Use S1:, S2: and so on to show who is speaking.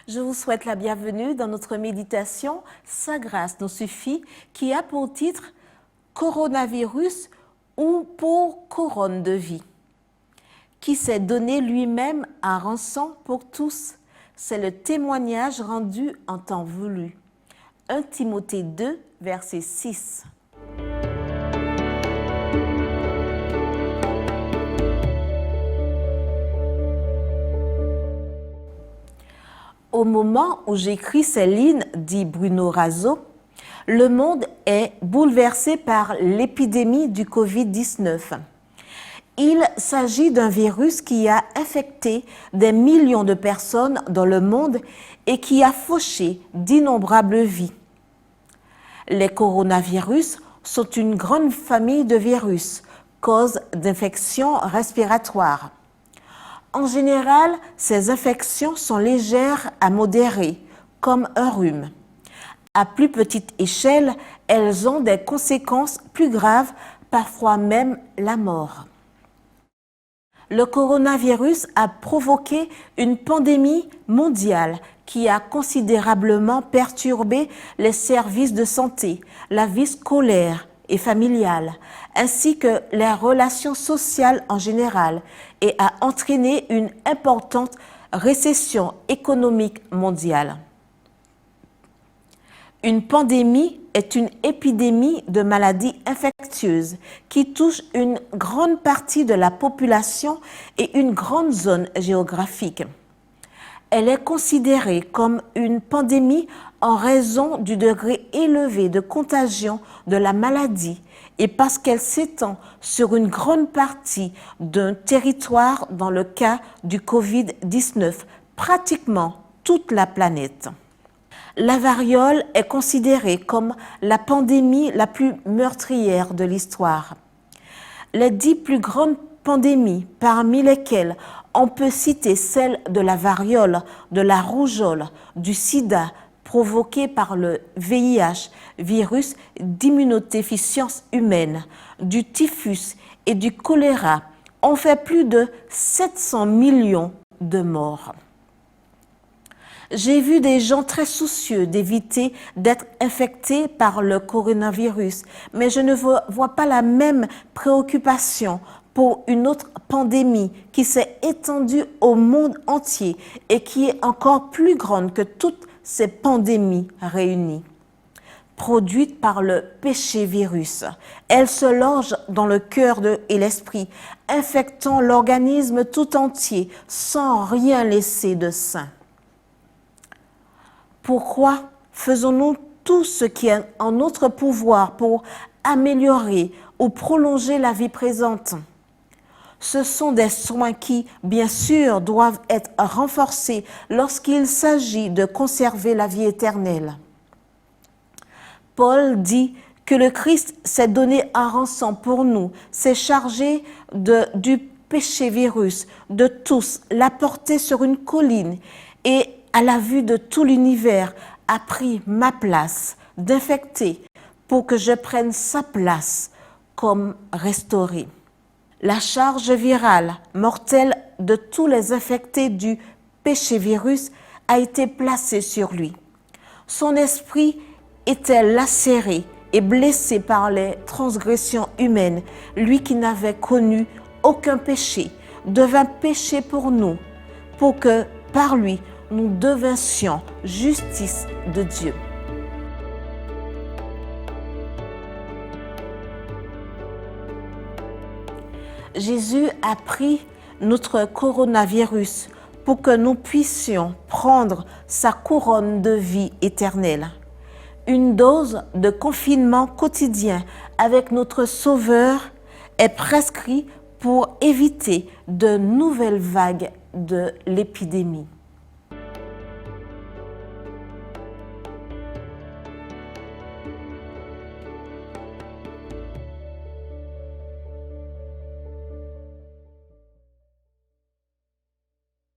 S1: Je vous souhaite la bienvenue dans notre méditation « Sa grâce nous suffit » qui a pour titre « Coronavirus ou pour couronne de vie » qui s'est donné lui-même à rançon pour tous. C'est le témoignage rendu en temps voulu. 1 Timothée 2, verset 6. Au moment où j'écris ces lignes, dit Bruno Razo, le monde est bouleversé par l'épidémie du Covid-19. Il s'agit d'un virus qui a infecté des millions de personnes dans le monde et qui a fauché d'innombrables vies. Les coronavirus sont une grande famille de virus, cause d'infections respiratoires. En général, ces infections sont légères à modérées, comme un rhume. À plus petite échelle, elles ont des conséquences plus graves, parfois même la mort. Le coronavirus a provoqué une pandémie mondiale qui a considérablement perturbé les services de santé, la vie scolaire et familiale, ainsi que les relations sociales en général, et a entraîné une importante récession économique mondiale. Une pandémie est une épidémie de maladies infectieuses qui touche une grande partie de la population et une grande zone géographique. Elle est considérée comme une pandémie en raison du degré élevé de contagion de la maladie et parce qu'elle s'étend sur une grande partie d'un territoire dans le cas du Covid-19, pratiquement toute la planète. La variole est considérée comme la pandémie la plus meurtrière de l'histoire. Les 10 plus grandes pandémies, parmi lesquelles on peut citer celle de la variole, de la rougeole, du sida provoqué par le VIH, virus d'immunodéficience humaine, du typhus et du choléra, ont fait plus de 700 millions de morts. J'ai vu des gens très soucieux d'éviter d'être infectés par le coronavirus, mais je ne vois pas la même préoccupation pour une autre pandémie qui s'est étendue au monde entier et qui est encore plus grande que toutes ces pandémies réunies. Produite par le péché-virus, elle se loge dans le cœur et l'esprit, infectant l'organisme tout entier sans rien laisser de sain. Pourquoi faisons-nous tout ce qui est en notre pouvoir pour améliorer ou prolonger la vie présente? Ce sont des soins qui, bien sûr, doivent être renforcés lorsqu'il s'agit de conserver la vie éternelle. Paul dit que le Christ s'est donné à rançon pour nous, s'est chargé du péché-virus, de tous, l'a porté sur une colline et à la vue de tout l'univers, a pris ma place d'infecté pour que je prenne sa place comme restauré. La charge virale mortelle de tous les infectés du péché-virus a été placée sur lui. Son esprit était lacéré et blessé par les transgressions humaines. Lui qui n'avait connu aucun péché devint péché pour nous, pour que par lui, nous devinssions justice de Dieu. Jésus a pris notre coronavirus pour que nous puissions prendre sa couronne de vie éternelle. Une dose de confinement quotidien avec notre Sauveur est prescrite pour éviter de nouvelles vagues de l'épidémie.